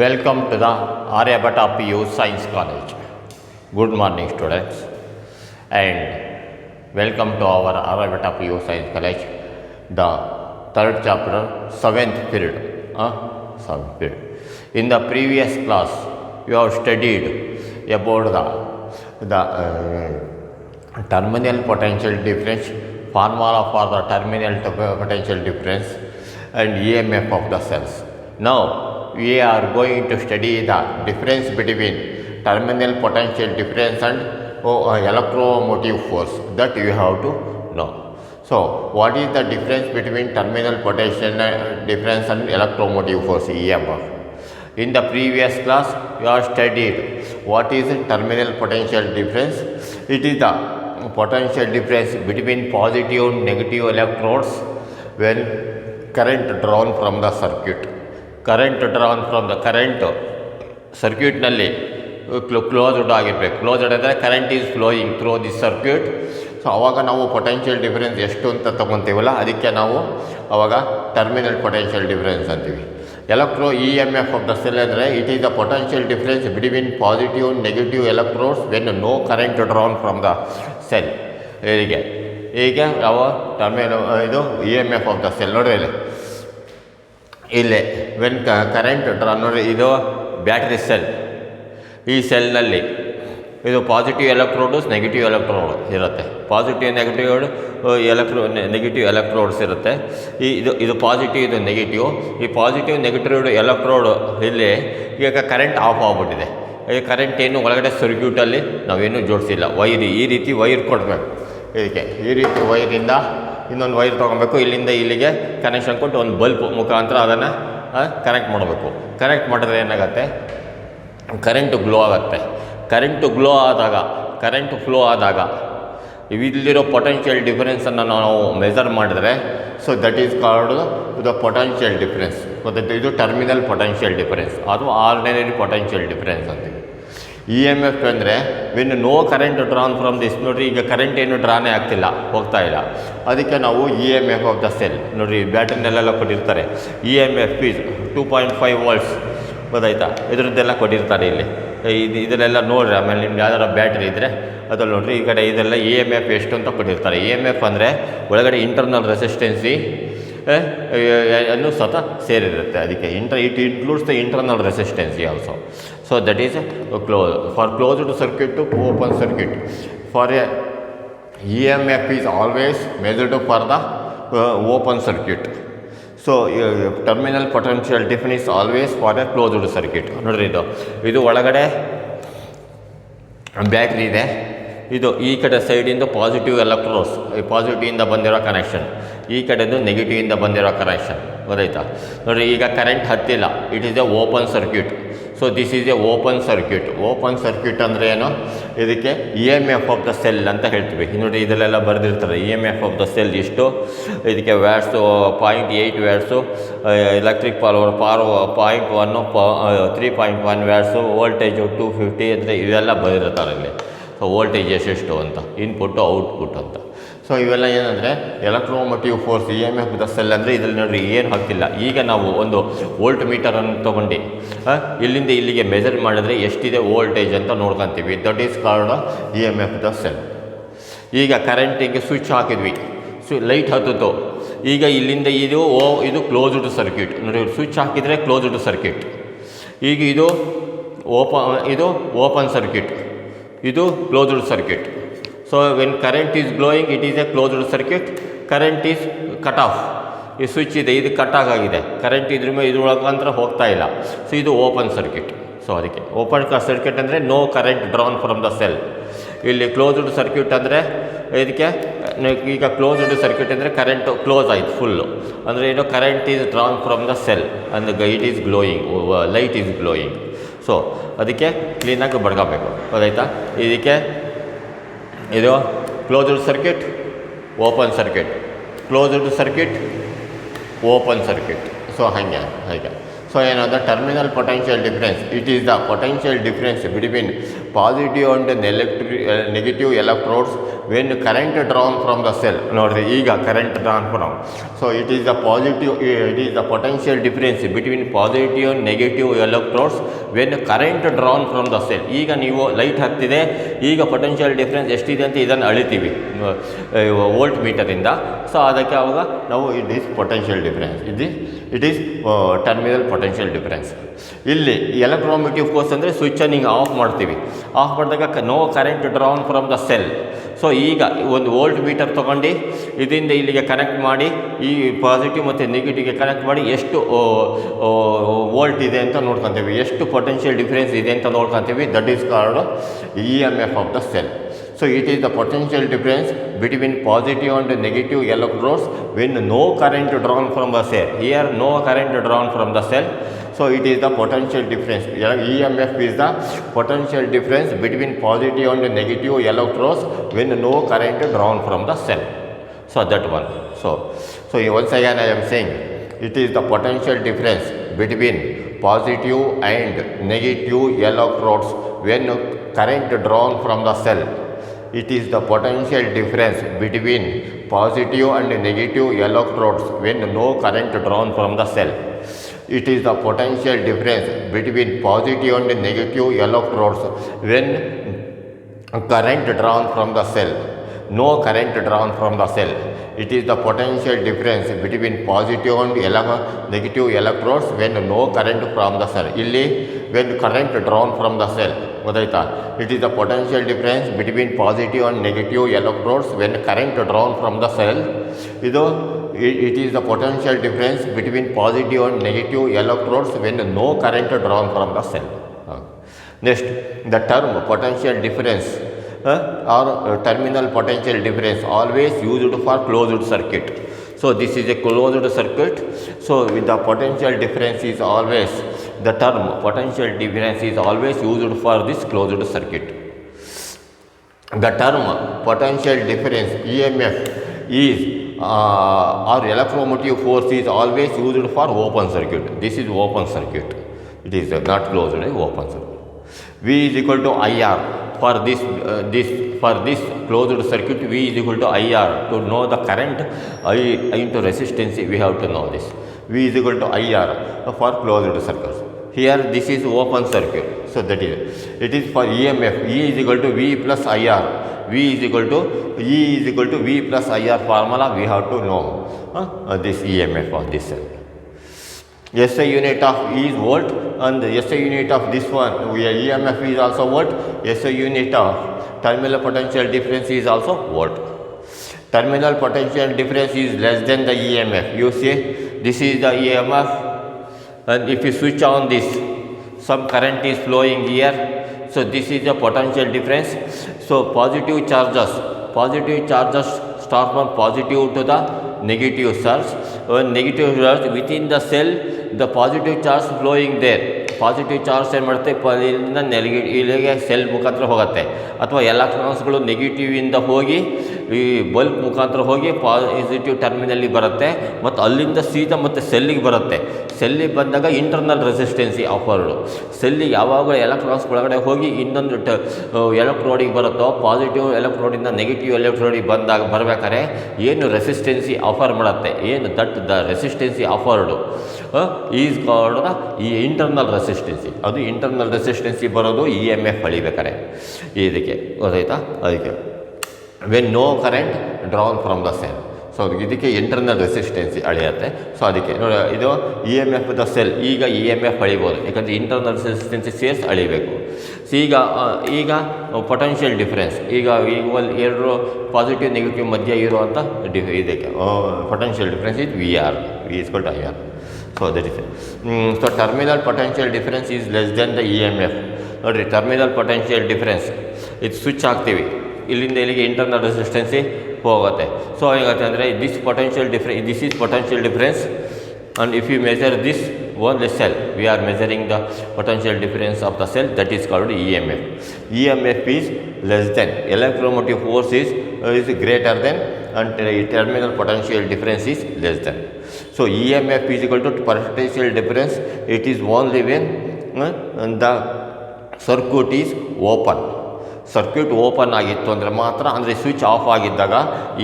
Welcome to the Aryabhatta PU Science College. Good morning, students, and welcome to our Aryabhatta PU Science College. The third chapter, seventh period. Seventh period. In the previous class, you have studied about the terminal potential difference, formula for the terminal potential difference, and EMF of the cells. Now, we are going to study the difference between terminal potential difference and electromotive force that you have to know. So, what is the difference between terminal potential difference and electromotive force EMF? In the previous class, we have studied what is terminal potential difference. It is the potential difference between positive and negative electrodes when current drawn from the circuit. Current drawn from the current ಸರ್ಕ್ಯೂಟ್ನಲ್ಲಿ closed ಆಗಿರಬೇಕು. Closed ಅಂದರೆ current is flowing through the circuit. So ಆವಾಗ ನಾವು potential difference ಎಷ್ಟು ಅಂತ ತೊಗೊತೀವಲ್ಲ, ಅದಕ್ಕೆ ನಾವು ಆವಾಗ ಟರ್ಮಿನಲ್ ಪೊಟೆನ್ಷಿಯಲ್ ಡಿಫರೆನ್ಸ್ ಅಂತೀವಿ. EMF ಆಫ್ ದ ಸೆಲ್ ಅಂದರೆ it is the potential difference between positive and negative electrodes when no current drawn from the cell. ಹೀಗೆ ಯಾವ ಟರ್ಮಿನಲ್ ಇದು EMF ಆಫ್ ದ ಸೆಲ್ ನೋಡ್ರಿ ಇಲ್ಲಿ ವೆನ್ ಕರೆಂಟ್ ಡ್ರಾ ನೋಡಿ, ಇದು battery cell. ಈ ಸೆಲ್ನಲ್ಲಿ ಇದು ಪಾಸಿಟಿವ್ ಎಲೆಕ್ಟ್ರೋಡ್ಸ್, ನೆಗೆಟಿವ್ ಎಲೆಕ್ಟ್ರೋಡ್ ಇರುತ್ತೆ. ಪಾಸಿಟಿವ್ ನೆಗೆಟಿವ್ ಎಲೆಕ್ಟ್ರೋಡ್ಸ್ ಇರುತ್ತೆ. ಇದು ಪಾಸಿಟಿವ್, ಇದು ನೆಗೆಟಿವ್. ಈ ಪಾಸಿಟಿವ್ ನೆಗೆಟಿವ್ ಎಲೆಕ್ಟ್ರೋಡ್ ಇಲ್ಲಿ ಈಗ ಕರೆಂಟ್ ಆಫ್ ಆಗಿಬಿಟ್ಟಿದೆ. ಈ ಕರೆಂಟ್ ಏನು ಒಳಗಡೆ ಸರ್ಕ್ಯೂಟಲ್ಲಿ ನಾವೇನು ಜೋಡಿಸಿಲ್ಲ. ಈ ರೀತಿ ವೈರ್ ಕೊಡಬೇಕು. ಇದಕ್ಕೆ ಈ ರೀತಿ ವೈರಿಂದ ಇನ್ನೊಂದು ವೈರ್ ತೊಗೊಬೇಕು. ಇಲ್ಲಿಂದ ಇಲ್ಲಿಗೆ ಕನೆಕ್ಷನ್ ಕೊಟ್ಟು ಒಂದು ಬಲ್ಪ್ ಮುಖಾಂತರ ಅದನ್ನು ಕನೆಕ್ಟ್ ಮಾಡಬೇಕು. ಕನೆಕ್ಟ್ ಮಾಡಿದ್ರೆ ಏನಾಗುತ್ತೆ, ಕರೆಂಟು ಗ್ಲೋ ಆಗುತ್ತೆ. ಕರೆಂಟು ಫ್ಲೋ ಆದಾಗ ಇಲ್ಲಿರೋ ಪೊಟೆನ್ಷಿಯಲ್ ಡಿಫರೆನ್ಸನ್ನು ನಾವು ಮೆಜರ್ ಮಾಡಿದ್ರೆ, so that is called the potential difference. ಇದು ಟರ್ಮಿನಲ್ ಪೊಟೆನ್ಷಿಯಲ್ ಡಿಫರೆನ್ಸ್ ಅಥವಾ ಆರ್ಡಿನರಿ ಪೊಟೆನ್ಷಿಯಲ್ ಡಿಫರೆನ್ಸ್ ಅಂತೀವಿ. EMF ಅಂದರೆ when no current drawn from this. ನೋಡಿರಿ, ಈಗ ಕರೆಂಟ್ ಏನು ಡ್ರಾನೇ ಆಗ್ತಿಲ್ಲ, ಹೋಗ್ತಾ ಇಲ್ಲ. ಅದಕ್ಕೆ ನಾವು EMF ಆಫ್ ದ ಸೆಲ್ ನೋಡಿರಿ, ಬ್ಯಾಟ್ರಿನಲ್ಲೆಲ್ಲ ಕೊಟ್ಟಿರ್ತಾರೆ. EMF is 2.5 volts. ಗೊತ್ತಾಯ್ತಾ? ಇದರದ್ದೆಲ್ಲ ಕೊಟ್ಟಿರ್ತಾರೆ ಇಲ್ಲಿ. ಇದನ್ನೆಲ್ಲ ನೋಡಿರಿ. ಆಮೇಲೆ ನಿಮ್ಗೆ ಯಾವ್ದಾರ ಬ್ಯಾಟ್ರಿ ಇದ್ದರೆ ಅದ್ರಲ್ಲಿ ನೋಡಿರಿ, ಈ ಕಡೆ ಇದೆಲ್ಲ EMF ಎಷ್ಟು ಅಂತ ಕೊಟ್ಟಿರ್ತಾರೆ. EMF ಅಂದರೆ ಒಳಗಡೆ ಇಂಟರ್ನಲ್ ರೆಸಿಸ್ಟೆನ್ಸಿ ಅನ್ನು ಸ್ವತಃ ಸೇರಿರುತ್ತೆ. ಅದಕ್ಕೆ it includes the internal resistance also. So that is for closed circuit to open circuit. For EMF is always measured for the open circuit. So terminal potential difference always for a closed circuit. ನೋಡಿರಿ, ಇದು ಒಳಗಡೆ battery ಇದೆ. ಇದು ಈ ಕಡೆ ಸೈಡಿಂದ positive electrodes, ಪಾಸಿಟಿವಿಂದ ಬಂದಿರೋ connection. ಈ ಕಡೆದು ನೆಗೆಟಿವಿಂದ ಬಂದಿರೋ ಕನೆಕ್ಷನ್. ಗೊತ್ತಾಯ್ತಾ? ನೋಡಿರಿ, ಈಗ ಕರೆಂಟ್ ಹತ್ತಿಲ್ಲ. It is a open circuit. So this is a open circuit. Open circuit ಅಂದರೆ ಏನು, ಇದಕ್ಕೆ EMF ಆಫ್ ದ ಸೆಲ್ ಅಂತ ಹೇಳ್ತೀವಿ. ನೋಡಿ, ಇದರಲ್ಲೆಲ್ಲ ಬರೆದಿರ್ತಾರೆ EMF ಆಫ್ ದ ಸೆಲ್ ಇಷ್ಟು. ಇದಕ್ಕೆ watts 0.8 watts, electric power 0.1, 3.1 watts, voltage 250 ಅಂದರೆ ಇವೆಲ್ಲ ಬರೆದಿರ್ತಾರೆ ಇಲ್ಲಿ. ಸೊ ವೋಲ್ಟೇಜ್ ಎಷ್ಟು ಅಂತ, ಇನ್ಪುಟ್ಟು ಔಟ್ಪುಟ್ ಅಂತ. ಸೊ ಇವೆಲ್ಲ ಏನಂದರೆ electromotive force. EMF the cell ಅಂದರೆ ಇದರಲ್ಲಿ ನೋಡಿರಿ ಏನು ಹಾಕ್ತಿಲ್ಲ. ಈಗ ನಾವು ಒಂದು ವೋಲ್ಟ್ ಮೀಟರನ್ನು ತೊಗೊಂಡು ಇಲ್ಲಿಂದ ಇಲ್ಲಿಗೆ ಮೆಜರ್ ಮಾಡಿದ್ರೆ ಎಷ್ಟಿದೆ ವೋಲ್ಟೇಜ್ ಅಂತ ನೋಡ್ಕೊತೀವಿ. That is called EMF the cell. ಈಗ ಕರೆಂಟಿಗೆ ಸ್ವಿಚ್ ಹಾಕಿದ್ವಿ, ಲೈಟ್ ಹತ್ತಿತು. ಈಗ ಇಲ್ಲಿಂದ ಇದು ಕ್ಲೋಸ್ಡ್ ಸರ್ಕ್ಯೂಟ್. ನೋಡಿ, ಸ್ವಿಚ್ ಹಾಕಿದರೆ ಕ್ಲೋಸ್ಡ್ ಸರ್ಕ್ಯೂಟ್. ಈಗ ಇದು ಓಪನ್ ಸರ್ಕ್ಯೂಟ್, ಇದು closed circuit. So when current is glowing, it is A closed circuit. Current is cut off. ಈ ಸ್ವಿಚ್ ಇದೆ, ಇದು ಕಟ್ ಆಗಿದೆ. ಕರೆಂಟ್ ಇದ್ರೊಳಗಂತರ ಹೋಗ್ತಾ ಇಲ್ಲ. ಸೊ ಇದು ಓಪನ್ ಸರ್ಕ್ಯೂಟ್. ಸೊ ಅದಕ್ಕೆ ಓಪನ್ ಸರ್ಕ್ಯೂಟ್ ಅಂದರೆ no current drawn from the cell. ಇಲ್ಲಿ ಕ್ಲೋಸ್ಡ್ ಸರ್ಕ್ಯೂಟ್ ಅಂದರೆ ಇದಕ್ಕೆ ಈಗ ಕ್ಲೋಸ್ಡ್ ಸರ್ಕ್ಯೂಟ್ ಅಂದರೆ ಕರೆಂಟು ಕ್ಲೋಸ್ ಆಯಿತು ಫುಲ್ಲು. ಅಂದರೆ ಏನು, current is drawn from the cell ಅಂದರೆ it is glowing, light is glowing. So ಅದಕ್ಕೆ ಕ್ಲೀನಾಗಿ ಬಡ್ಕೋಬೇಕು. ಗೊತ್ತಾಯ್ತಾ? ಇದಕ್ಕೆ ಇದು closed circuit, open circuit, closed circuit, open circuit. So ಹಾಗೆ. ಸೊ ಏನಂದರೆ terminal potential difference, it is the potential difference between positive and negative electrodes when current drawn from the cell. ನೋಡ್ರಿ ಈಗ current drawn from, so it is the positive, it is the potential difference between positive and negative electrodes when current drawn from the cell. ಈಗ ನೀವು light ಹತ್ತಿದೆ, ಈಗ potential difference ಎಷ್ಟಿದೆ ಅಂತ ಇದನ್ನು ಅಳಿತೀವಿ volt ಮೀಟರಿಂದ. So ಅದಕ್ಕೆ ಆವಾಗ ನಾವು it is potential difference, it is terminal potential difference. ಇಲ್ಲಿ ಎಲೆಕ್ಟ್ರೋಮೆಟಿವ್ ಫೋರ್ಸ್ ಅಂದರೆ ಸ್ವಿಚ್ಚನ್ನು ಹಿಂಗೆ ಆಫ್ ಮಾಡ್ತೀವಿ, ಆಫ್ ಮಾಡಿದಾಗ no current drawn from the cell. So ಈಗ ಒಂದು ವೋಲ್ಟ್ ಮೀಟರ್ ತೊಗೊಂಡು ಇದರಿಂದ ಇಲ್ಲಿಗೆ ಕನೆಕ್ಟ್ ಮಾಡಿ, ಈ ಪಾಸಿಟಿವ್ ಮತ್ತು ನೆಗೆಟಿವ್ಗೆ ಕನೆಕ್ಟ್ ಮಾಡಿ ಎಷ್ಟು ವೋಲ್ಟ್ ಇದೆ ಅಂತ ನೋಡ್ಕೊತೀವಿ, ಎಷ್ಟು ಪೊಟೆನ್ಷಿಯಲ್ ಡಿಫ್ರೆನ್ಸ್ ಇದೆ ಅಂತ ನೋಡ್ಕೊತೀವಿ. That is called EMF of the cell. So it is the potential difference between positive and negative electrodes when no current drawn from the cell. Here no current drawn from the cell. So it is the potential difference. EMF is the potential difference between positive and negative electrodes when no current drawn from the cell. So that one. So once again I am saying, it is the potential difference between positive and negative electrodes when current drawn from the cell. It is the potential difference between positive and negative electrodes when no current drawn from the cell. It is the potential difference between positive and negative electrodes when current drawn from the cell. No current drawn from the cell. It is the potential difference between positive and negative electrodes when no current from the cell. Illi when current drawn from the cell. ಗೊತ್ತಾಯ್ತಾ? It is the potential difference between positive and negative electrodes when current drawn from the cell. It is the potential difference between positive and negative electrodes when no current drawn from the cell. Next, the term potential difference or terminal potential difference always used for closed circuit. So this is a closed circuit. So with the potential difference is always, the term potential difference is always used for this closed circuit. The term potential difference EMF is or electromotive force is always used for open circuit. This is open circuit. It is not closed, open circuit. V is equal to IR. For this closed circuit, V is equal to IR. To know the current I into resistance, we have to know this. V is equal to IR for closed circuits. Here this is open circuit. So that is, it is for EMF. E is equal to V plus IR. V is equal to E is equal to V plus IR formula. We have to know this EMF of this cell. SI unit of E is volt, and SI unit of this one, EMF is also volt. SI unit of terminal potential difference is also volt. Terminal potential difference is less than the EMF. You see, this is the EMF, and if you switch on this, some current is flowing here. So this is the potential difference. So positive charges start from positive to the negative charge. When negative charge within the cell, the positive charge flowing there. Positive charge ಏನು ಮಾಡುತ್ತೆ, ಇಲ್ಲಿಂದ ಇಲ್ಲಿಗೆ cell ಮುಖಾಂತರ ಹೋಗುತ್ತೆ, ಅಥವಾ ಎಲೆಕ್ಟ್ರಾನ್ಸ್ಗಳು ನೆಗೆಟಿವಿಂದ ಹೋಗಿ ಈ bulb ಮುಖಾಂತರ ಹೋಗಿ ಪಾಸಿಟಿವ್ ಟರ್ಮಿನಲ್ಲಿ ಬರುತ್ತೆ, ಮತ್ತು ಅಲ್ಲಿಂದ ಸೀದಾ ಮತ್ತು ಸೆಲ್ಲಿಗೆ ಬರುತ್ತೆ. ಸೆಲ್ಲಿಗೆ ಬಂದಾಗ ಇಂಟರ್ನಲ್ ರೆಸಿಸ್ಟೆನ್ಸಿ ಆಫರ್ಡು, ಸೆಲ್ಲಿಗೆ ಯಾವಾಗ ಎಲೆಕ್ಟ್ರಾನ್ಸ್ ಒಳಗಡೆ ಹೋಗಿ ಇನ್ನೊಂದು ಎಲೆಕ್ಟ್ರೋಡಿಗೆ ಬರುತ್ತೋ, ಪಾಸಿಟಿವ್ ಎಲೆಕ್ಟ್ರೋಡಿಂದ ನೆಗೆಟಿವ್ ಎಲೆಕ್ಟ್ರೋಡಿಗೆ ಬರಬೇಕಾದ್ರೆ ಏನು ರೆಸಿಸ್ಟೆನ್ಸಿ ಆಫರ್ ಮಾಡುತ್ತೆ, ಏನು that the resistance offered is called the ಈ ಇಂಟರ್ನಲ್ ರೆಸಿಸ್ಟೆನ್ಸಿ. ಅದು ಇಂಟರ್ನಲ್ ರೆಸಿಸ್ಟೆನ್ಸಿ ಬರೋದು EMF ಅಳಿಬೇಕಾರೆ ಇದಕ್ಕೆ, ಗೊತ್ತಾಯ್ತಾ? ಅದಕ್ಕೆ when no current drawn from the cell. So ಇದಕ್ಕೆ ಇಂಟರ್ನಲ್ ರೆಸಿಸ್ಟೆನ್ಸಿ ಅಳೆಯುತ್ತೆ. ಸೊ ಅದಕ್ಕೆ ನೋಡಿ, ಇದು EMF ದ ಸೆಲ್. ಈಗ EMF ಅಳಿಬೋದು, ಯಾಕಂದರೆ ಇಂಟರ್ನಲ್ ರೆಸಿಸ್ಟೆನ್ಸಿ ಸೇರಿಸಿ ಅಳಿಬೇಕು. ಸೊ ಈಗ ಪೊಟೆನ್ಷಿಯಲ್ ಡಿಫ್ರೆನ್ಸ್, ಈಗ ಎರಡು ಪಾಸಿಟಿವ್ ನೆಗೆಟಿವ್ ಮಧ್ಯೆ ಇರುವಂಥ ಇದಕ್ಕೆ potential difference is VR, V is equal to IR. So that is it. So terminal potential difference is less than the EMF. ನೋಡಿರಿ, ಟರ್ಮಿನಲ್ ಪೊಟೆನ್ಷಿಯಲ್ ಡಿಫ್ರೆನ್ಸ್ ಇದು ಸ್ವಿಚ್ ಹಾಕ್ತೀವಿ, ಇಲ್ಲಿಂದ ಇಲ್ಲಿಗೆ ಇಂಟರ್ನಲ್ ರೆಸಿಸ್ಟೆನ್ಸಿ ಹೋಗುತ್ತೆ. ಸೊ ಹೇಗತ್ತೆ ಅಂದರೆ this is potential difference, and if you measure this only cell, we are measuring the potential difference of the cell, that is called EMF. EMF is less than, electromotive force is greater than, and terminal potential difference is less than. So EMF is equal to potential difference. It is only when the circuit is open. Circuit open ಆಗಿತ್ತು ಅಂದರೆ ಮಾತ್ರ, ಅಂದರೆ switch off ಆಗಿದ್ದಾಗ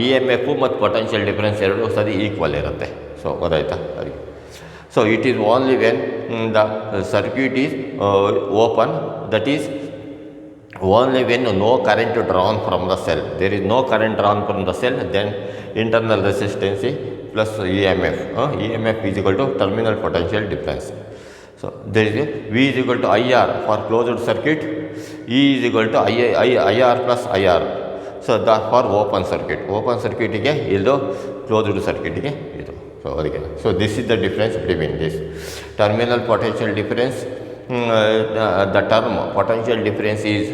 E M F ಮತ್ತು potential difference ಎರಡೂ ಸರಿ equal ಇರುತ್ತೆ. So ಗೊತ್ತಾಯ್ತಾ ಅದಕ್ಕೆ. So it is only when the circuit is open, that is only when no current drawn from the cell. There is no current drawn from the cell, then internal resistance plus EMF. EMF is equal to terminal potential difference. So there is a V is equal to IR for closed circuit, E is equal to IR plus IR. So that for open circuit ಗೆ ಇದು closed circuit ಗೆ ಇದು. So again, so this is the difference between this terminal potential difference. The term potential difference is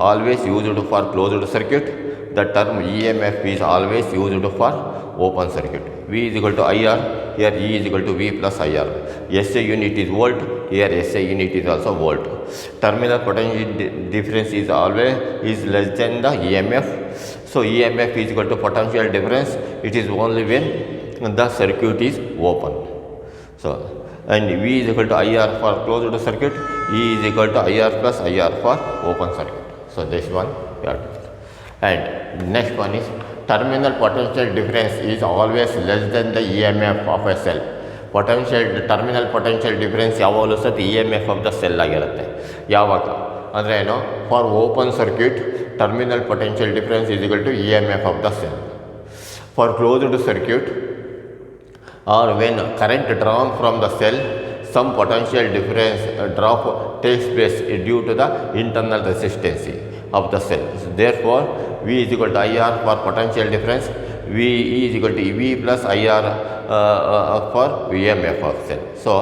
always used for closed circuit. The term EMF is always used for open circuit. V is equal to IR, here E is equal to V plus IR. SI unit is volt, here SI unit is also volt. Terminal potential difference is always less than the EMF. So EMF is equal to potential difference. It is only when the circuit is open. So and V is equal to IR for closed circuit, E is equal to IR plus IR for open circuit. So this one we are doing. And next one is terminal potential difference is always less than the EMF of a cell. Terminal potential difference ಯಾವಾಗಲೂ ಸಹ EMF of the cell ಆಗಿರುತ್ತೆ. ಯಾವಾಗ ಅಂದರೆ ಏನು, for open circuit terminal potential difference is equal to EMF of the cell. For closed circuit or when current drawn from the cell, some potential difference drop takes place due to the internal resistance of the cell. So therefore V is equal to IR for potential difference, V is equal to V plus IR for EMF of cell. So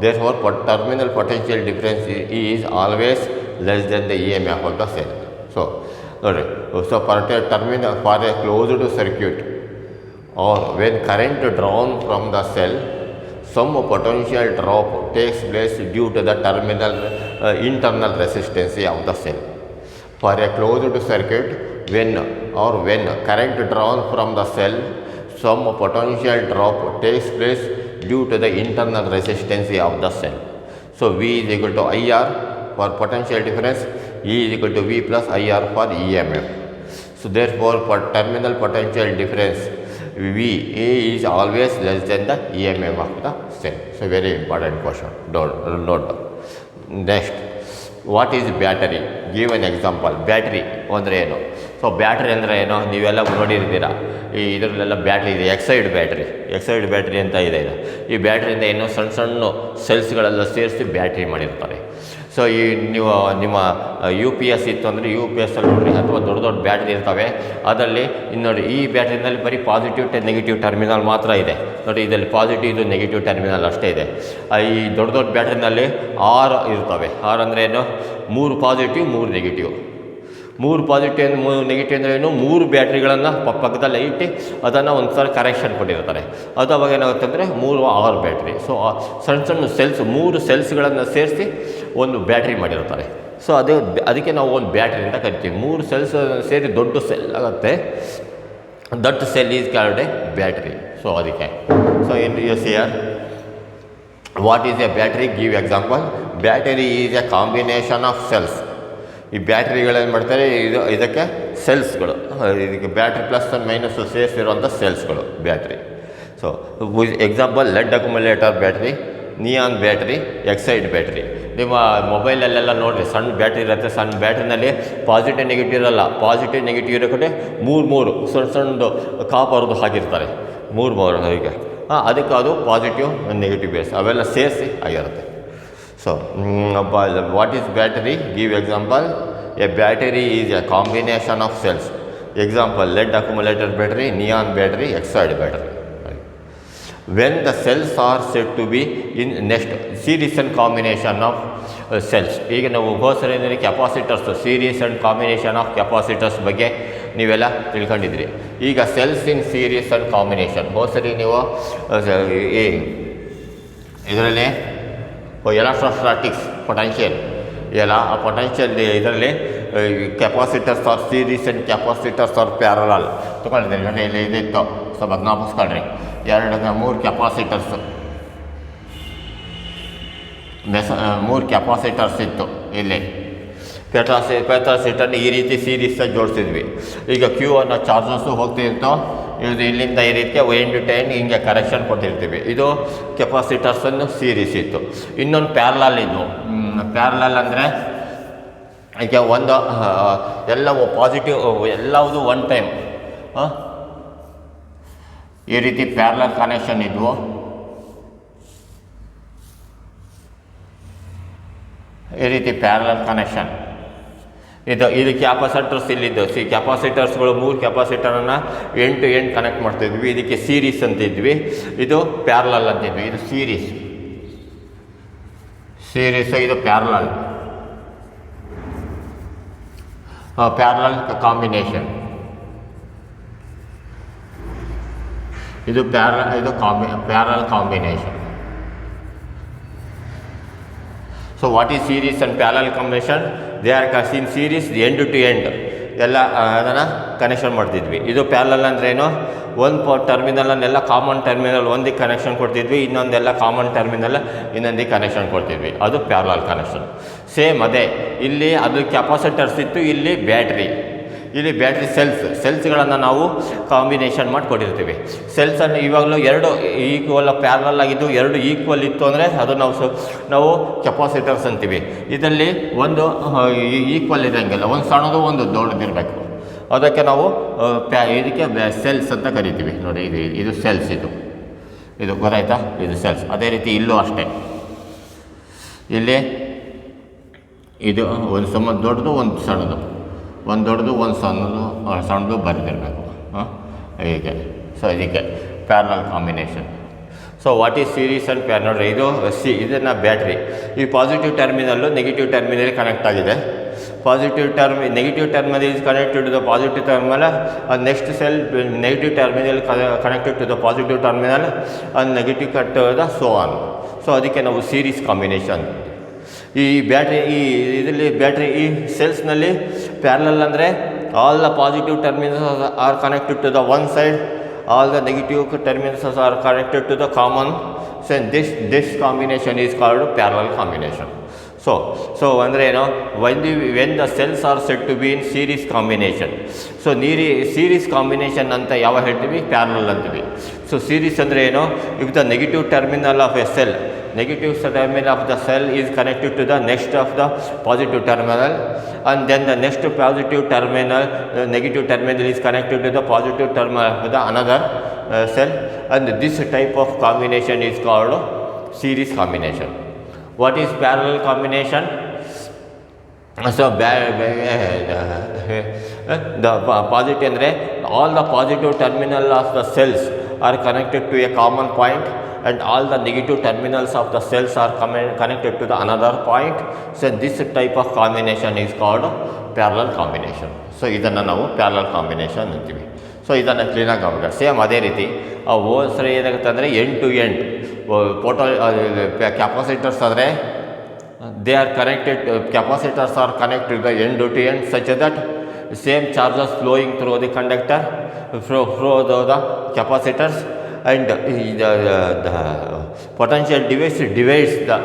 therefore terminal potential difference is always less than the EMF of the cell. So for terminal, for a closed circuit or when current drawn from the cell, some potential drop takes place due to the terminal internal resistance of the cell. For a closed circuit, when current drawn from the cell, some potential drop takes place due to the internal resistance of the cell. So V is equal to IR for potential difference, E is equal to V plus IR for EMF. So therefore for terminal potential difference, V is always less than the EMF of the cell. So very important question. Note. Next, what is battery? Give an example. Battery ಅಂದರೆ ಏನು? So battery ಅಂದರೆ ಏನು, ನೀವೆಲ್ಲ ನೋಡಿರ್ತೀರ. ಈ ಇದರಲ್ಲೆಲ್ಲ battery ಇದೆ, Exide battery ಅಂತ ಇದೆ. ಈ ಬ್ಯಾಟ್ರಿಯಿಂದ ಏನು ಸಣ್ಣ ಸಣ್ಣ ಸೆಲ್ಸ್ಗಳೆಲ್ಲ ಸೇರಿಸಿ ಬ್ಯಾಟ್ರಿ ಮಾಡಿರ್ತಾರೆ. ಸೊ ಈ ನೀವು ನಿಮ್ಮ UPS ಇತ್ತು ಅಂದರೆ UPS ಅಲ್ಲಿ ನೋಡಿರಿ, ಅಥವಾ ದೊಡ್ಡ ದೊಡ್ಡ ಬ್ಯಾಟ್ರಿ ಇರ್ತವೆ. ಅದರಲ್ಲಿ ನೋಡಿ, ಈ ಬ್ಯಾಟ್ರಿನಲ್ಲಿ ಬರೀ ಪಾಸಿಟಿವ್ ನೆಗೆಟಿವ್ ಟರ್ಮಿನಲ್ ಮಾತ್ರ ಇದೆ ನೋಡಿ. ಇದರಲ್ಲಿ ಪಾಸಿಟಿವ್, ಇದು ನೆಗೆಟಿವ್ ಟರ್ಮಿನಲ್ ಅಷ್ಟೇ ಇದೆ. ಈ ದೊಡ್ಡ ದೊಡ್ಡ ಬ್ಯಾಟ್ರಿನಲ್ಲಿ 6 ಇರ್ತವೆ. 6 ಅಂದರೆ ಏನು, 3 ಪಾಸಿಟಿವ್ 3 ನೆಗೆಟಿವ್. 3 ಪಾಸಿಟಿವ್ 3 ನೆಗೆಟಿವ್ ಅಂದರೆ ಏನು, 3 ಬ್ಯಾಟ್ರಿಗಳನ್ನು ಪಕ್ಕದಲ್ಲೇ ಇಟ್ಟು ಅದನ್ನು ಒಂದು ಸಲ ಕರೆಕ್ಷನ್ ಕೊಟ್ಟಿರ್ತಾರೆ. ಅದು ಅವಾಗ ಏನಾಗುತ್ತೆ ಅಂದರೆ 6 ಬ್ಯಾಟ್ರಿ. ಸೊ ಸಣ್ಣ ಸಣ್ಣ ಸೆಲ್ಸ್, 3 ಸೆಲ್ಸ್ಗಳನ್ನು ಸೇರಿಸಿ ಒಂದು ಬ್ಯಾಟ್ರಿ ಮಾಡಿರ್ತಾರೆ. ಸೊ ಅದಕ್ಕೆ ನಾವು ಒಂದು ಬ್ಯಾಟ್ರಿ ಅಂತ ಕರಿತೀವಿ. 3 ಸೆಲ್ಸ್ ಸೇರಿ ದೊಡ್ಡ ಸೆಲ್ ಆಗುತ್ತೆ. That cell is called a battery. So ಅದಕ್ಕೆ ಸೊ ಏನು you see are, what is a battery? Give example. Battery is a combination of cells. ಈ ಬ್ಯಾಟ್ರಿಗಳೇನು ಮಾಡ್ತಾರೆ, ಇದಕ್ಕೆ ಸೆಲ್ಸ್ಗಳು, ಇದಕ್ಕೆ ಬ್ಯಾಟ್ರಿ ಪ್ಲಸ್ ಆ್ಯಂಡ್ ಮೈನಸ್ ಸೇರಿಸಿರುವಂಥ ಸೆಲ್ಸ್ಗಳು battery. So example lead accumulator battery, neon battery, Exide battery. ನಿಮ್ಮ ಮೊಬೈಲಲ್ಲೆಲ್ಲ ನೋಡಿರಿ, ಸಣ್ಣ ಬ್ಯಾಟ್ರಿ ಇರುತ್ತೆ. ಸಣ್ಣ ಬ್ಯಾಟ್ರಿನಲ್ಲಿ ಪಾಸಿಟಿವ್ ನೆಗೆಟಿವ್ ಇರೋಲ್ಲ. ಪಾಸಿಟಿವ್ ನೆಗೆಟಿವ್ ಇರೋ ಕಡೆ 3 ಸಣ್ಣದು ಕಾಪರ್ದು ಹಾಕಿರ್ತಾರೆ, 3 ಹೀಗೆ. ಅದಕ್ಕೆ ಅದು ಪಾಸಿಟಿವ್ ನೆಗೆಟಿವ್ ಬೇಸ್ ಅವೆಲ್ಲ ಸೇರಿಸಿ ಆಗಿರುತ್ತೆ. So what is battery? Give example. A battery is a combination of cells. Example lead accumulator battery, neon battery, excited battery. When the cells are said to be in next series and combination of cells. ಈಗ ನಾವು ಹೋಸರಿನಲ್ಲಿ capacitors, series and combination of capacitors ಬಗ್ಗೆ ನೀವೆಲ್ಲ ತಿಳ್ಕೊಂಡಿದ್ರಿ. ಈಗ cells in series and combination, ಹೋಸರಿ ನೀವು ಇದರಲ್ಲಿ ಎಲೆಕ್ಟ್ರೋಸ್ಟಾಟಿಕ್ಸ್ ಪೊಟೆನ್ಷಿಯಲ್ ಎಲ್ಲ, ಆ ಪೊಟೆನ್ಷಿಯಲ್ ಇದರಲ್ಲಿ capacitors are series and capacitors are parallel ತೊಗೊಂಡಿದ್ದೀನಿ. ಇಲ್ಲಿ ಇದಿತ್ತು, ಸ್ವಲ್ಪ ಜ್ಞಾಪಿಸ್ಕೊಳ್ರಿ. 3 ಕೆಪಾಸಿಟರ್ಸ್, 3 ಕೆಪಾಸಿಟರ್ಸ್ ಇತ್ತು ಇಲ್ಲಿ. ಕೆಪಾಸಿಟರ್ನ ಈ ರೀತಿ ಸೀರೀಸಾಗಿ ಜೋಡಿಸಿದ್ವಿ. ಈಗ ಕ್ಯೂ ಅನ್ನೋ ಚಾರ್ಜಸ್ಸು ಹೋಗ್ತಿರ್ತೋ, ಇದು ಇಲ್ಲಿಂದ ಈ ರೀತಿ ಎಂಡ್ ಟು ಎಂಡ್ ಹಿಂಗೆ ಕರೆಕ್ಷನ್ ಕೊಟ್ಟಿರ್ತೀವಿ. ಇದು ಕೆಪಾಸಿಟರ್ಸನ್ನು ಸೀರೀಸ್ ಇತ್ತು. ಇನ್ನೊಂದು ಪ್ಯಾರಲಲ್ ಇದು. ಪ್ಯಾರಲಲ್ ಅಂದರೆ ಈಗ ಒಂದು ಎಲ್ಲವೂ ಪಾಸಿಟಿವ್ ಎಲ್ಲವುದು ಒನ್ ಟೈಮ್ ಈ ರೀತಿ ಪ್ಯಾರಲಲ್ ಕನೆಕ್ಷನ್ ಇದ್ವು. ಈ ರೀತಿ ಪ್ಯಾರಲಲ್ ಕನೆಕ್ಷನ್ ಇದು ಕ್ಯಾಪಾಸಿಟರ್ಸ್ ಇಲ್ಲಿದ್ದು. ಕ್ಯಾಪಾಸಿಟರ್ಸ್ಗಳು 3 ಕ್ಯಾಪಾಸಿಟರನ್ನು ಎಂಡ್ ಟು ಎಂಡ್ ಕನೆಕ್ಟ್ ಮಾಡ್ತಿದ್ವಿ. ಇದಕ್ಕೆ ಸೀರೀಸ್ ಅಂತಿದ್ವಿ, ಇದು ಪ್ಯಾರಲಲ್ ಅಂತಿದ್ವಿ. ಇದು ಸೀರೀಸ್, ಇದು ಪ್ಯಾರಲಲ್ ಕಾಂಬಿನೇಷನ್. ಇದು parallel combination. So what is series and parallel combination? They are in series end to end ಎಲ್ಲ ಅದನ್ನು ಕನೆಕ್ಷನ್ ಮಾಡ್ತಿದ್ವಿ. ಇದು ಪ್ಯಾರಲಲ್ ಅಂದ್ರೇನು, ಒಂದು ಟರ್ಮಿನಲನ್ನೆಲ್ಲ ಕಾಮನ್ ಟರ್ಮಿನಲ್ ಒಂದಿಗೆ ಕನೆಕ್ಷನ್ ಕೊಡ್ತಿದ್ವಿ, ಇನ್ನೊಂದೆಲ್ಲ ಕಾಮನ್ ಟರ್ಮಿನಲ್ ಇನ್ನೊಂದಿಗೆ ಕನೆಕ್ಷನ್ ಕೊಡ್ತಿದ್ವಿ. ಅದು ಪ್ಯಾರಲಲ್ ಕನೆಕ್ಷನ್. ಸೇಮ್ ಅದೇ ಇಲ್ಲಿ ಅದು ಕೆಪಾಸಿಟರ್ಸ್ ಇತ್ತು, ಇಲ್ಲಿ ಬ್ಯಾಟ್ರಿ ಸೆಲ್ಸ್ಗಳನ್ನು ನಾವು ಕಾಂಬಿನೇಷನ್ ಮಾಡಿ ಕೊಟ್ಟಿರ್ತೀವಿ. ಸೆಲ್ಸನ್ನು ಇವಾಗಲೂ ಎರಡು ಈಕ್ವಲ್ ಪ್ಯಾರಲಲ್ ಆಗಿದ್ದು, ಎರಡು ಈಕ್ವಲ್ ಇತ್ತು ಅಂದರೆ ಅದು ನಾವು ಕೆಪಾಸಿಟರ್ಸ್ ಅಂತೀವಿ. ಇದರಲ್ಲಿ ಒಂದು ಈಕ್ವಲ್ ಇರೋಂಗಿಲ್ಲ, ಒಂದು ಸಣ್ಣದು ಒಂದು ದೊಡ್ಡದಿರಬೇಕು. ಅದಕ್ಕೆ ನಾವು ಇದಕ್ಕೆ ಸೆಲ್ಸ್ ಅಂತ ಕರಿತೀವಿ. ನೋಡಿ ಇದು ಸೆಲ್ಸ್, ಇದು ಗೊತ್ತಾಯ್ತಾ, ಇದು ಸೆಲ್ಸ್. ಅದೇ ರೀತಿ ಇಲ್ಲೂ ಅಷ್ಟೇ, ಇಲ್ಲಿ ಇದು ಒಂದು ದೊಡ್ಡದು ಒಂದು ಸಣ್ಣದು, ಒಂದು ದೊಡ್ಡದು ಒಂದು ಸಣ್ಣದು ಬರೆದಿರಬೇಕು ಹೀಗೆ. ಸೊ ಇದಕ್ಕೆ parallel combination. So what is series and parallel? ನೋಡಿರಿ, ಇದನ್ನು ಬ್ಯಾಟ್ರಿ ಈ positive terminal negative terminal connect ಆಗಿದೆ. Negative terminal is connected to the positive terminal, next cell negative terminal connected to the positive terminal and negative cut the so on. So ಅದಕ್ಕೆ ನಾವು series combination. ಈ battery ಈ ಸೆಲ್ಸ್ನಲ್ಲಿ parallel ಅಂದರೆ all the positive terminals are connected to the one side, all the negative terminals are connected to the common. So this combination is called parallel combination. So ಅಂದರೆ ಏನು, when the cells are set to be in series combination. So series combination ಅಂತ ಯಾವಾಗ ಹೇಳ್ತೀವಿ, parallel ಅಂತೀವಿ. So series ಅಂದರೆ ಏನು, if the negative terminal of a cell, negative terminal of the cell is connected to the next of the positive terminal, and then the next positive terminal, negative terminal is connected to the positive terminal of the another cell, and this type of combination is called series combination. What is parallel combination? So the positive andre all the positive terminal of the cells are connected to a common point, and all the negative terminals of the cells are connected to the another point. So this type of combination is called parallel combination. So ಇದನ್ನು ನಾವು parallel combination ಅಂತೀವಿ. So ಇದನ್ನು ಕ್ಲೀನಾಗಿ ಗಮನಿಸಿ. Same ಅದೇ ರೀತಿ ಸರಿ ಏನಾಗುತ್ತೆ ಅಂದರೆ ಎಂಡ್ ಟು ಎಂಡ್ ಕ್ಯಾಪಾಸಿಟರ್ಸ್ ಆದರೆ they are connected, capacitors are connected the end to end such that same charges flowing through the conductor, through the capacitors, and the potential device divides the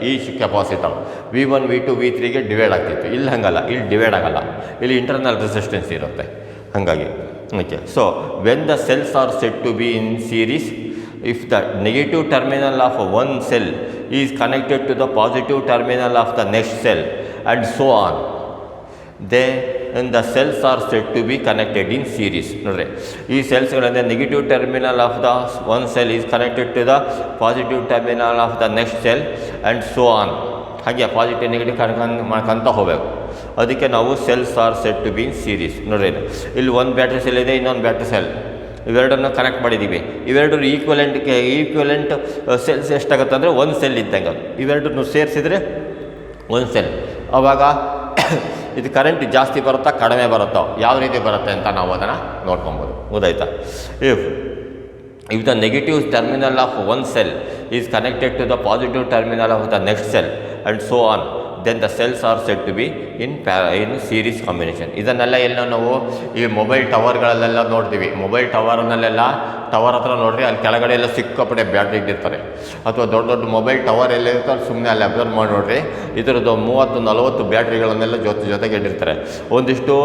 each capacitor. V1 V2 V3 ಗೆ divide ಆಗ್ತಿತ್ತು. ಇಲ್ಲಿ ಹಂಗಲ್ಲ, ಇಲ್ಲಿ divide ಆಗಲ್ಲ, ಇಲ್ಲಿ internal resistance ಇರುತ್ತೆ. ಹಾಗಾಗಿ okay. So when the cells are set to be in series, if the negative terminal of one cell is connected to the positive terminal of the next cell and so on, then the cells are said to be connected in series. ನೋಡ್ರಿ, ಈ ಸೆಲ್ಸ್ಗಳಂದರೆ negative terminal of the one cell is connected to the positive terminal of the next cell and so on. ಹಾಗೆ positive negative ಮಾಡ್ಕೊಂತ ಹೋಗಬೇಕು. ಅದಕ್ಕೆ ನಾವು cells are set to be in series. ನೋಡ್ರಿ, ಇಲ್ಲಿ ಒಂದು ಬ್ಯಾಟ್ರಿ ಸೆಲ್ ಇದೆ, ಇನ್ನೊಂದು ಬ್ಯಾಟ್ರಿ ಸೆಲ್, ಇವೆರಡನ್ನು ಕನೆಕ್ಟ್ ಮಾಡಿದ್ದೀವಿ. ಇವೆರಡರು ಈಕ್ವಲೆಂಟ್ ಸೆಲ್ಸ್ ಎಷ್ಟಾಗುತ್ತೆ ಅಂದರೆ ಒಂದು ಸೆಲ್ ಇದ್ದಂಗೆ. ಇವೆರಡನ್ನು ಸೇರಿಸಿದರೆ ಒಂದು ಸೆಲ್. ಆವಾಗ ಇದು ಕರೆಂಟ್ ಜಾಸ್ತಿ ಬರುತ್ತಾ ಕಡಿಮೆ ಬರುತ್ತೋ, ಯಾವ ರೀತಿ ಬರುತ್ತೆ ಅಂತ ನಾವು ಅದನ್ನು ನೋಡ್ಕೊಬೋದು. ಗೊತ್ತಾಯ್ತಾ? if the negative terminal of one cell is connected to the positive terminal of the next cell and so on, then the cells are said to be in series combination. ಇದನ್ನೆಲ್ಲ ಎಲ್ಲ ನಾವು ಈ ಮೊಬೈಲ್ ಟವರ್ಗಳಲ್ಲೆಲ್ಲ ನೋಡ್ತೀವಿ. Mobile ಟವರ್ನಲ್ಲೆಲ್ಲ tower ಹತ್ರ ನೋಡ್ರಿ, ಅಲ್ಲಿ ಕೆಳಗಡೆ ಎಲ್ಲ ಸಿಕ್ಕಾಪಟ್ಟೆ ಬ್ಯಾಟ್ರಿ ಇಟ್ಟಿರ್ತಾರೆ. ಅಥವಾ ದೊಡ್ಡ ದೊಡ್ಡ ಮೊಬೈಲ್ ಟವರ್ ಎಲ್ಲಿರುತ್ತೋ ಅಲ್ಲಿ ಸುಮ್ಮನೆ ಅಲ್ಲಿ ಅಬ್ಸರ್ವ್ ಮಾಡಿ ನೋಡಿರಿ, ಇದರದ್ದು 30-40 ಬ್ಯಾಟ್ರಿಗಳನ್ನೆಲ್ಲ ಜೊತೆಗೆ ಇಟ್ಟಿರ್ತಾರೆ. ಒಂದಿಷ್ಟು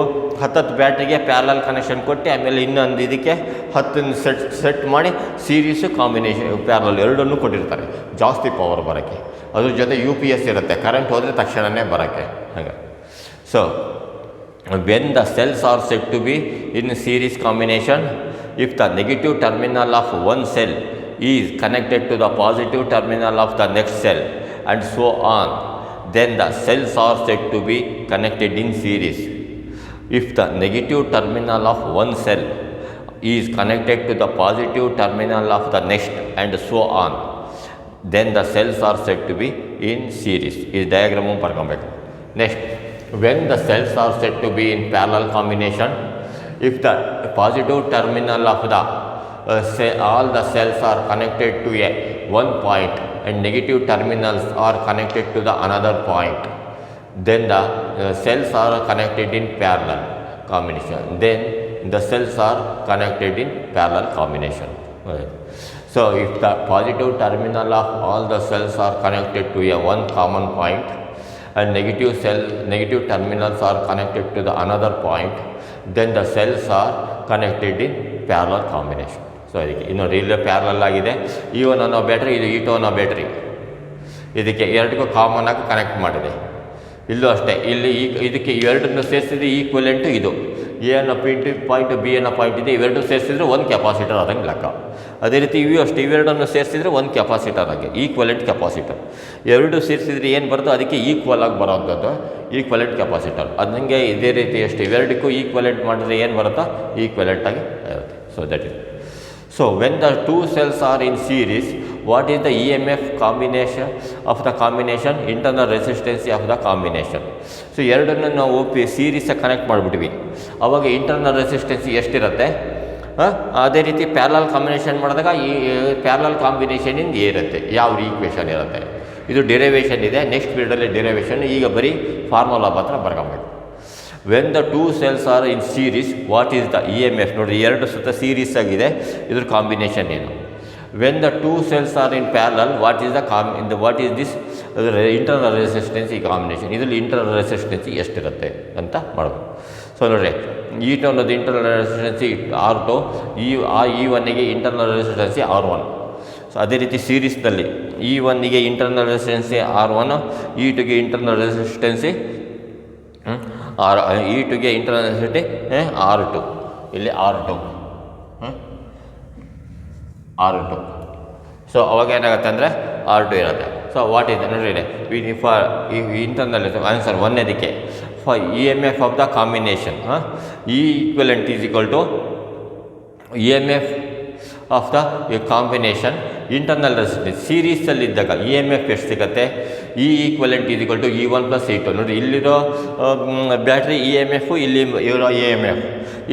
10 ಬ್ಯಾಟ್ರಿಗೆ ಪ್ಯಾರಲಲ್ ಕನೆಕ್ಷನ್ ಕೊಟ್ಟು ಆಮೇಲೆ ಇನ್ನೊಂದು ಇದಕ್ಕೆ 10 ಸೆಟ್ ಮಾಡಿ ಸೀರೀಸು ಕಾಂಬಿನೇಷನ್ ಪ್ಯಾರಲಲ್ ಎರಡನ್ನೂ ಕೊಟ್ಟಿರ್ತಾರೆ ಜಾಸ್ತಿ ಪವರ್ ಬರೋಕ್ಕೆ. ಅದ್ರ ಜೊತೆ UPS ಇರುತ್ತೆ, ಕರೆಂಟ್ ಹೋದರೆ ತಕ್ಷಣವೇ ಬರೋಕ್ಕೆ. ಹಾಗೆ so when the cells are said to be in series combination, if the negative terminal of one cell is connected to the positive terminal of the next cell and so on, then the cells are said to be connected in series. If the negative terminal of one cell is connected to the positive terminal of the next and so on, then the cells are said to be in series. This diagram ಬರ್ಕೊಬೇಕು. Next, when the cells are said to be in parallel combination, if the positive terminal of the all the cells are connected to a one point and negative terminals are connected to the another point, then the cells are connected in parallel combination. Then the cells are connected in parallel combination. Right. So if the positive terminal of all the cells are connected to a one common point and negative terminals are connected to the another point, then the cells are connected in parallel combination. So ಇದಕ್ಕೆ ಇನ್ನೊಂದು ಇಲ್ಲೇ parallel ಆಗಿದೆ, E1 ಅನ್ನೋ battery, ಇದು E2 ಅನ್ನೋ battery, ಇದಕ್ಕೆ ಎರಡಕ್ಕೂ common ಆಗಿ ಕನೆಕ್ಟ್ ಮಾಡಿದೆ. ಇಲ್ಲೂ ಅಷ್ಟೇ, ಇಲ್ಲಿ ಇದಕ್ಕೆ ಎರಡನ್ನು ಸೇರಿಸಿದ್ರೆ ಈಕ್ವಲೆಂಟು ಇದು ಎ ಅನ್ನೋ ಪಾಯಿಂಟ್ ಬಿ ಅನ್ನೋ ಪಾಯಿಂಟ್ ಇದೆ, ಇವೆರಡು ಸೇರಿಸಿದ್ರೆ ಒಂದು ಕೆಪಾಸಿಟರ್ ಆದಂಗೆ ಲೆಕ್ಕ. ಅದೇ ರೀತಿ ಇವು ಅಷ್ಟೇ, ಇವೆರಡನ್ನು ಸೇರಿಸಿದ್ರೆ ಒಂದು ಕೆಪಾಸಿಟರ್ ಆಗಿ ಈಕ್ವಲೆಂಟ್ ಕೆಪಾಸಿಟರ್. ಎರಡು ಸೇರಿಸಿದ್ರೆ ಏನು ಬರುತ್ತೋ ಅದಕ್ಕೆ ಈಕ್ವಲ್ ಆಗಿ ಬರೋಂಥದ್ದು ಈಕ್ವಲೆಂಟ್ ಕೆಪಾಸಿಟರ್. ಅದು ನನಗೆ ಇದೇ ರೀತಿ ಅಷ್ಟೇ, ಇವೆರಡಕ್ಕೂ ಈಕ್ವಲೆಂಟ್ ಮಾಡಿದ್ರೆ ಏನು ಬರುತ್ತೋ ಈಕ್ವಲೆಂಟ್ ಆಗಿ ಇರುತ್ತೆ. So that is. So when the two cells are in series, what is the EMF combination of the combination, internal resistance of the combination? So ಎರಡನ್ನು ನಾವು ಸೀರೀಸಾಗಿ ಕನೆಕ್ಟ್ ಮಾಡಿಬಿಟ್ವಿ, ಆವಾಗ ಇಂಟರ್ನಲ್ ರೆಸಿಸ್ಟೆನ್ಸ್ ಎಷ್ಟಿರುತ್ತೆ, ಅದೇ ರೀತಿ ಪ್ಯಾರಲಲ್ ಕಾಂಬಿನೇಷನ್ ಮಾಡಿದಾಗ ಈ ಪ್ಯಾರಲಲ್ ಕಾಂಬಿನೇಷನಿಂದ ಇರುತ್ತೆ ಯಾವ ಈಕ್ವೇಷನ್ ಇರುತ್ತೆ. ಇದು ಡಿರೈವೇಷನ್ ಇದೆ, ನೆಕ್ಸ್ಟ್ ಪೀರಿಯಡಲ್ಲಿ ಡಿರೈವೇಷನ್. ಈಗ ಬರೀ ಫಾರ್ಮುಲಾ ಮಾತ್ರ ಬರ್ಕೊಬೇಕು. When the two cells are in series, what is the EMF? ನೋಡಿರಿ, ಎರಡು ಸುತ್ತ ಸೀರೀಸ್ ಆಗಿದೆ, ಇದ್ರ ಕಾಂಬಿನೇಷನ್ ಏನು. When the two cells are in parallel, what is what is this internal resistance ಈ ಕಾಂಬಿನೇಷನ್. ಇದರಲ್ಲಿ ಇಂಟರ್ನಲ್ ರೆಸಿಸ್ಟೆನ್ಸ್ ಎಷ್ಟಿರುತ್ತೆ ಅಂತ ಮಾಡಬೇಕು. ಸೊ ನೋಡಿರಿ, E2 ಅನ್ನೋದು ಇಂಟರ್ನಲ್ ರೆಸಿಸ್ಟೆನ್ಸಿ R2, E1ಗೆ ಇಂಟರ್ನಲ್ ರೆಸಿಸ್ಟೆನ್ಸಿ R1. ಸೊ ಅದೇ ರೀತಿ ಸೀರೀಸ್ನಲ್ಲಿ E1ಗೆ ಇಂಟರ್ನಲ್ ರೆಸಿಸ್ಟೆನ್ಸಿ R1, E2ಗೆ ಇಂಟರ್ನಲ್ ರೆಸಿಸ್ಟೆನ್ಸಿ E2ಗೆ ಇಂಟರ್ನಲ್ ರೆಸಿಸ್ಟೆನ್ಸಿ R2. ಇಲ್ಲಿ R2. ಸೊ ಅವಾಗ ಏನಾಗುತ್ತೆ ಅಂದರೆ R2 ಇರುತ್ತೆ. ಸೊ ವಾಟ್ ಇದೆ ನೋಡಿರಿ, ಫಾರ್ ಇಂಟರ್ನಲ್ ಆನ್ಸರ್ ಒಂದನೇದಕ್ಕೆ for EMF of the combination, E equivalent is equal to EMF of the combination internal resistance. ಸೀರೀಸಲ್ಲಿದ್ದಾಗ EMF ಎಷ್ಟು ಸಿಗುತ್ತೆ, E equivalent is equal to E1 + E2. ನೋಡಿ, ಇಲ್ಲಿರೋ ಬ್ಯಾಟ್ರಿ EMF, ಇಲ್ಲಿ ಇರೋ EMF,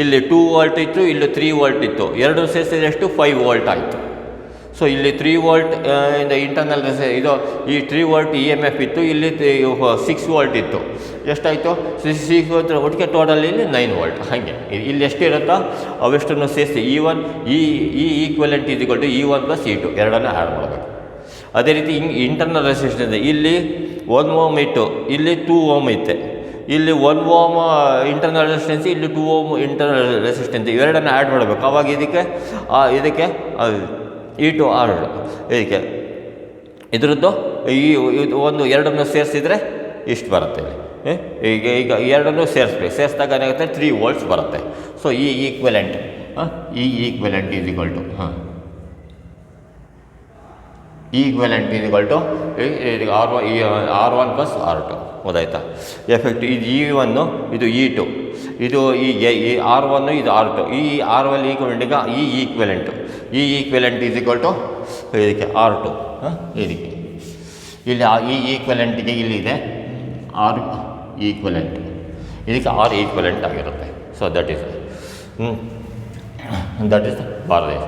ಇಲ್ಲಿ 2 ವೋಲ್ಟ್ ಇತ್ತು, ಇಲ್ಲಿ 3 ವೋಲ್ಟ್ ಇತ್ತು, ಎರಡು ಸೇರಿಸಿದ್ರೆ ಎಷ್ಟು 5 ವೋಲ್ಟ್ ಆಯಿತು. ಸೊ ಇಲ್ಲಿ 3 ವೋಲ್ಟ್ ಇಂದ ಇಂಟರ್ನಲ್ ಇದು ಈ 3 ವೋಲ್ಟ್ EMF ಇತ್ತು, ಇಲ್ಲಿ 6 ವೋಲ್ಟ್ ಇತ್ತು, ಎಷ್ಟಾಯಿತು 6 ವೋಲ್ಟ್ ಒಟ್ಟಿಗೆ ಟೋಟಲ್ ಇಲ್ಲಿ 9 ವೋಲ್ಟ್. ಹಾಗೆ ಇಲ್ಲಿ ಎಷ್ಟಿರುತ್ತೋ ಅವೆಷ್ಟನ್ನು ಸೇರಿಸಿ E1 E equivalent is equal to E1 + E2 ಎರಡನ್ನು ಆ್ಯಡ್ ಮಾಡಬೇಕು. ಅದೇ ರೀತಿ ಇಂಟರ್ನಲ್ ರೆಸಿಸ್ಟೆನ್ಸ್ ಇಲ್ಲಿ 1 ಓಮ್ ಇತ್ತು, ಇಲ್ಲಿ 2 ಓಮ್ ಇತ್ತೆ, ಇಲ್ಲಿ 1 ಓಮ್ ಇಂಟರ್ನಲ್ ರೆಸಿಸ್ಟೆನ್ಸ್, ಇಲ್ಲಿ 2 ಓಮ್ ಇಂಟರ್ನಲ್ ರೆಸಿಸ್ಟೆನ್ಸ್, ಇವೆರಡನ್ನು ಆ್ಯಡ್ ಮಾಡಬೇಕು. ಆವಾಗ ಇದಕ್ಕೆ E2 R ಇದಕ್ಕೆ ಇದರದ್ದು ಇದು ಒಂದು ಎರಡನ್ನು ಸೇರಿಸಿದರೆ ಇಷ್ಟು ಬರುತ್ತೆ. ಈಗ ಎರಡನ್ನೂ ಸೇರಿಸ್ದಾಗ ಏನಾಗುತ್ತೆ 3 ವೋಲ್ಟ್ಸ್ ಬರುತ್ತೆ. So E equivalent is equal to equivalent is equal to R1 + R2. ಹೌದಾಯ್ತಾ? ಎಫೆಕ್ಟ್ ಇದು E1, ಇದು E2, ಇದು ಈ R1, ಇದು R2. ಈ R1 ಈಕ್ವಲೆಂಟಿಗೆ E equivalent is equal to ಇದಕ್ಕೆ R2. ಇದಕ್ಕೆ ಇಲ್ಲಿ E ಈಕ್ವಲೆಂಟಿಗೆ ಇಲ್ಲಿದೆ R ಈಕ್ವಲೆಂಟ್, ಇದಕ್ಕೆ R ಈಕ್ವಲೆಂಟ್ ಆಗಿರುತ್ತೆ. ಸೊ ದಟ್ ಈಸ್ ಬಾರ್ದೇಶ್.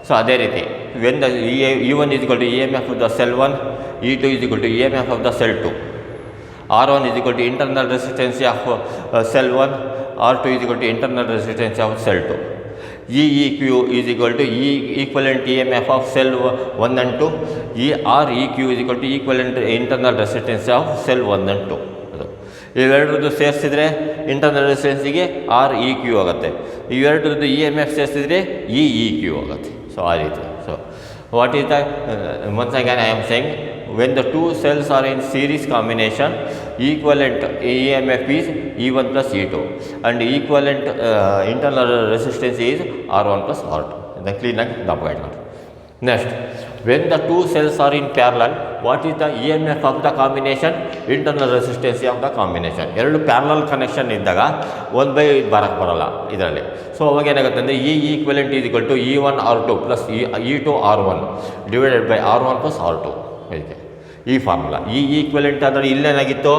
ಸೊ ಅದೇ ರೀತಿ when the E1 is equal to EMF of the cell 1, E2 is equal to EMF of the cell 2, R1 is equal to internal resistance of cell 1, R2 is equal to internal resistance of cell 2. EEQ is equal to E equivalent EMF of cell 1 and 2. REQ is equal to equivalent internal resistance of cell 1 and 2. ಇವೆರಡರದ್ದು ಸೇರಿಸಿದ್ರೆ internal ರೆಸಿಸ್ಟೆನ್ಸಿಗೆ REQ ಆಗುತ್ತೆ. ಇವೆರಡರದ್ದು EMF ಸೇರಿಸಿದ್ರೆ EEQ ಆಗುತ್ತೆ. So ಆ ರೀತಿ. So what is the once again I am saying, when the two cells are in series combination, equivalent EMF is E1 plus E2 and equivalent internal resistance is R1 plus R2. ಇದನ್ನು ಕ್ಲೀನಾಗಿ ಜ್ಞಾಪಕ ಇಟ್ಕೊಳ್ಳಿ. Next, when the two cells are in parallel, what is the EMF of the combination? Internal resistance of the combination. ಎರಡು parallel connection ಇದ್ದಾಗ 1/8 ಬರೋಕ್ಕೆ ಬರೋಲ್ಲ ಇದರಲ್ಲಿ. So ಅವಾಗ ಏನಾಗುತ್ತೆ ಅಂದರೆ E equivalent is equal to E1 R2 plus E2 R1 divided by R1 plus R2. ಇದಕ್ಕೆ ಈ ಫಾರ್ಮುಲಾ. E equivalent ಅಂದರೆ ಇಲ್ಲೇನಾಗಿತ್ತು,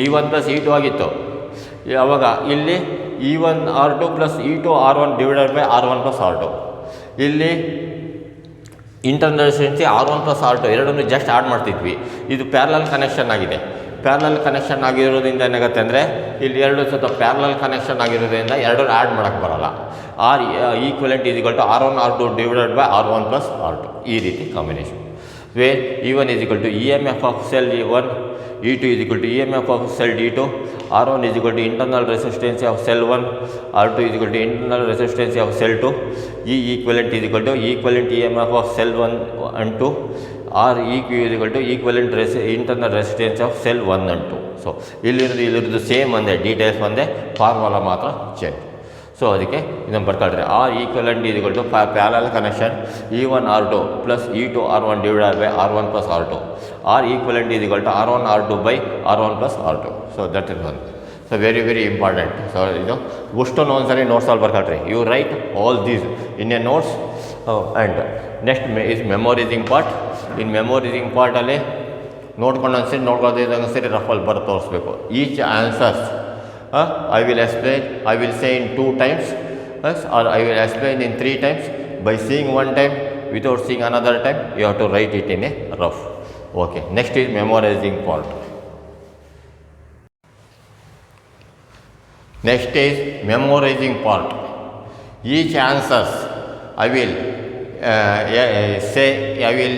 E1 plus E2 ಆಗಿತ್ತು. ಅವಾಗ ಇಲ್ಲಿ E1 R2 plus E2 R1 divided by R1 plus R2. ಇಲ್ಲಿ internal resistance R1 plus R2 ಎರಡನ್ನು just add ಮಾಡ್ತಿದ್ವಿ. ಇದು ಪ್ಯಾರಲಲ್ ಕನೆಕ್ಷನ್ ಆಗಿದೆ. ಪ್ಯಾರಲಲ್ ಕನೆಕ್ಷನ್ ಆಗಿರೋದ್ರಿಂದ ಏನಾಗುತ್ತೆ ಅಂದರೆ ಇಲ್ಲಿ ಎರಡು ಸ್ವಲ್ಪ ಪ್ಯಾರಲಲ್ ಕನೆಕ್ಷನ್ ಆಗಿರೋದ್ರಿಂದ ಎರಡನ್ನು ಆ್ಯಡ್ ಮಾಡೋಕ್ಕೆ ಬರೋಲ್ಲ. Equivalent is equal to R1 R2 divided by R1 plus R2. ಈ ರೀತಿ combination. where E1 is equal to EMF of cell E1, E2 is equal to EMF of cell D2, R1 is equal to internal resistance of cell 1, R2 is equal to internal resistance of cell 2, E equivalent is equal to equivalent EMF of cell 1 and 2, REQ is equal to equivalent internal resistance of cell 1 and 2. So, ಇಲ್ಲಿರೋದು same ಒಂದೇ, details ಒಂದೇ, formula ಮಾತ್ರ change. So ಅದಕ್ಕೆ ಇದನ್ನು ಬರ್ಕೊಳ್ರಿ. Equivalent is equal to parallel connection E1 R2 plus E2 R1 divided by R1 plus R2. Equivalent is equal to R1 R2 by R1 plus R2. So that is one. So very very important. So ಇದು ಅಷ್ಟೊಂದು ಒಂದ್ಸರಿ ನೋಟ್ಸಲ್ಲಿ ಬರ್ಕೊಳ್ರಿ. You write all these in a notes. And next is memorising part. In memorising ಪಾರ್ಟಲ್ಲಿ ನೋಡ್ಕೊಂಡು ಅನ್ಸರಿ ನೋಡ್ಕೊಳ್ಳೋದು ಸರಿ ರಫಲ್ಲಿ ಬರೋ ತೋರಿಸ್ಬೇಕು. Each answers I will explain, I will say in 2 times, or I will explain in 3 times. By seeing one time, without seeing another time, you have to write it in a rough. Okay, next is memorizing part. Next is memorizing part. Each answers I will I will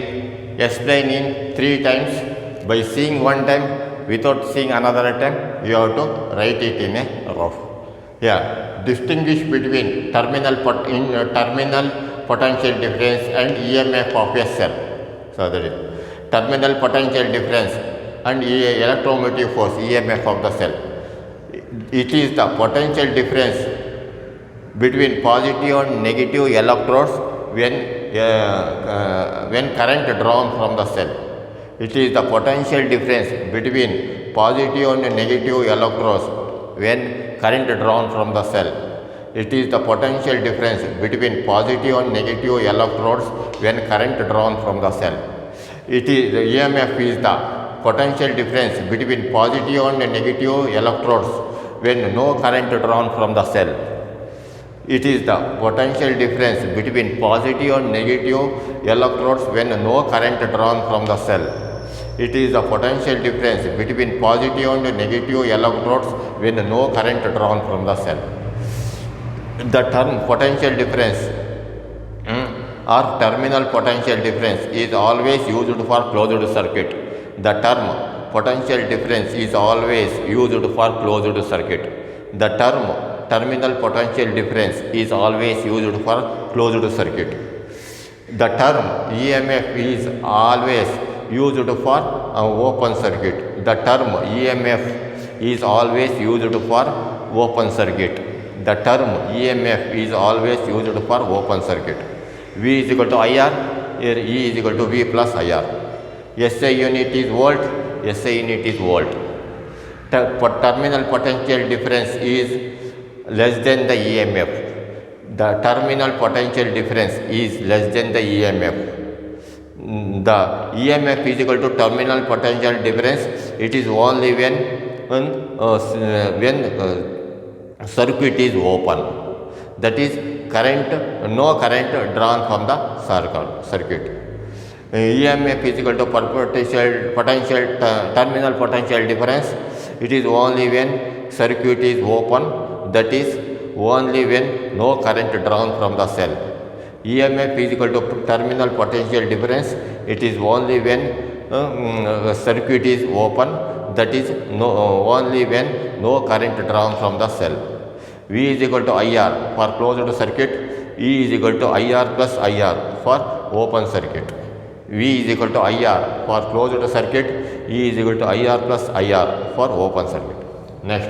explain in 3 times. By seeing one time, without seeing another time, you have to write it in a rough. Yeah, distinguish between terminal potential difference and EMF of a cell. So that is terminal potential difference and electromotive force, EMF of the cell. It is the potential difference between positive and negative electrodes when current drawn from the cell. It is the potential difference between positive and negative electrodes when current drawn from the cell. It is the potential difference between positive and negative electrodes when current drawn from the cell. It is the EMF is the potential difference between positive and negative electrodes when no current drawn from the cell. It is the potential difference between positive and negative electrodes when no current drawn from the cell. It is the potential difference between positive and negative electrodes when no current drawn from the cell. The term potential difference or terminal potential difference is always used for closed circuit. The term potential difference is always used for closed circuit. The term terminal potential difference is always used for closed circuit. The term EMF is always used for open circuit. The term EMF is always used for open circuit. The term EMF is always used for open circuit. V is equal to IR, here E is equal to V plus IR. SI unit is volt, SI unit is volt. Terminal potential difference is less than the EMF. The terminal potential difference is less than the EMF. The EMF is equal to terminal potential difference. It is only when circuit is open. That is no current drawn from the circuit. EMF is equal to terminal potential difference. It is only when circuit is open. That is only when no current drawn from the cell. EMF is equal to terminal potential difference. It is only when circuit is open, that is only when no current drawn from the cell. V is equal to IR for closed circuit. E is equal to IR plus IR for open circuit. V is equal to IR for closed circuit. E is equal to IR plus IR for open circuit. Next,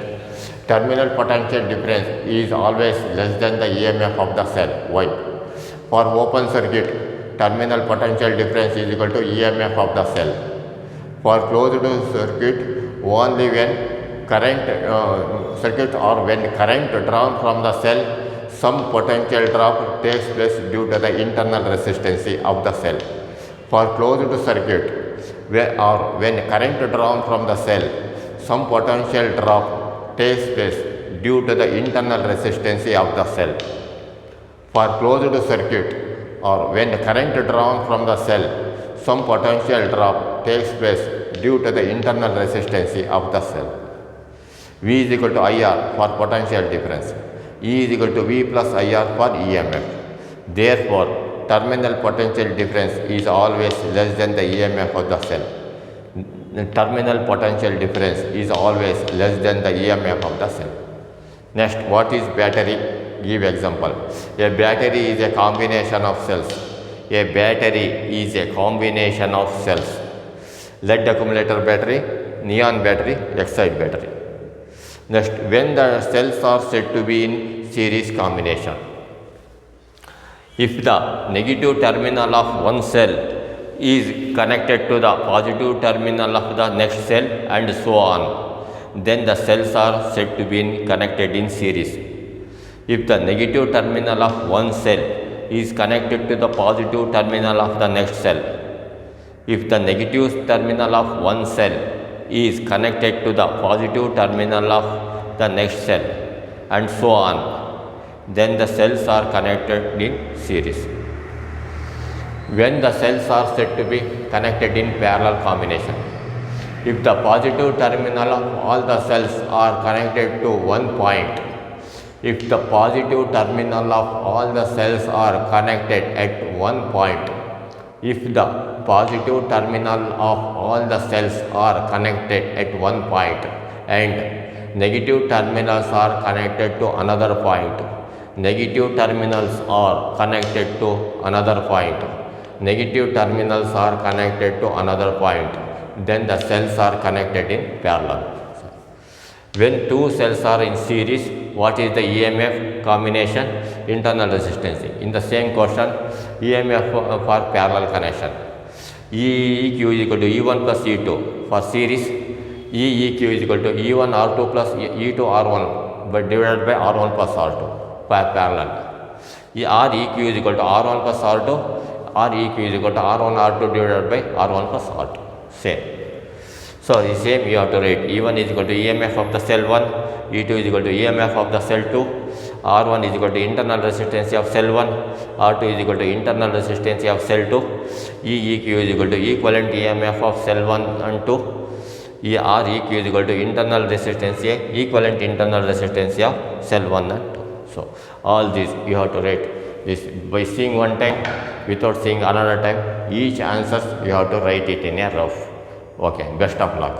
terminal potential difference is always less than the EMF of the cell. Why? For open circuit, terminal potential difference is equal to EMF of the cell. For closed circuit, only when current circuit or when current drawn from the cell, some potential drop takes place due to the internal resistance of the cell. For closed circuit, when current drawn from the cell, some potential drop takes place due to the internal resistance of the cell. For closed circuit, or when current drawn from the cell, some potential drop takes place due to the internal resistance of the cell. V is equal to IR for potential difference. E is equal to V plus IR for EMF. Therefore, terminal potential difference is always less than the EMF of the cell. The terminal potential difference is always less than the EMF of the cell. Next, what is battery? Give example. A battery is a combination of cells. A battery is a combination of cells. Lead accumulator battery, neon battery, excited battery. Next, when the cells are said to be in series combination. If the negative terminal of one cell is connected to the positive terminal of the next cell and so on, then the cells are said to be connected in series. If the negative terminal of one cell is connected to the positive terminal of the next cell, if the negative terminal of one cell is connected to the positive terminal of the next cell and so on, then the cells are connected in series. When the cells are said to be connected in parallel combination, if the positive terminal of all the cells are connected to one point, if the positive terminal of all the cells are connected at one point, if the positive terminal of all the cells are connected at one point and negative terminals are connected to another point, negative terminals are connected to another point, negative terminals are connected to another point, then the cells are connected in parallel. When two cells are in series, what is the EMF combination? Internal resistance. In the same question, EMF for parallel connection. EEQ is equal to E1 plus E2. For series, EEQ is equal to E1 R2 plus E2 R1 but divided by R1 plus R2 for parallel. REQ is equal to R1 plus R2. REQ is equal to R1 R2 divided by R1 plus R2. Same. So, the same you have to write. E1 is equal to EMF of the cell 1, E2 is equal to EMF of the cell 2, R1 is equal to internal resistance of cell 1, R2 is equal to internal resistance of cell 2, EEQ is equal to equivalent EMF of cell 1 and 2, REQ is equal to internal resistance, equivalent internal resistance of cell 1 and 2. So, all these you have to write this by seeing one time without seeing another time. Each answers you have to write it in a rough. Okay, best of luck.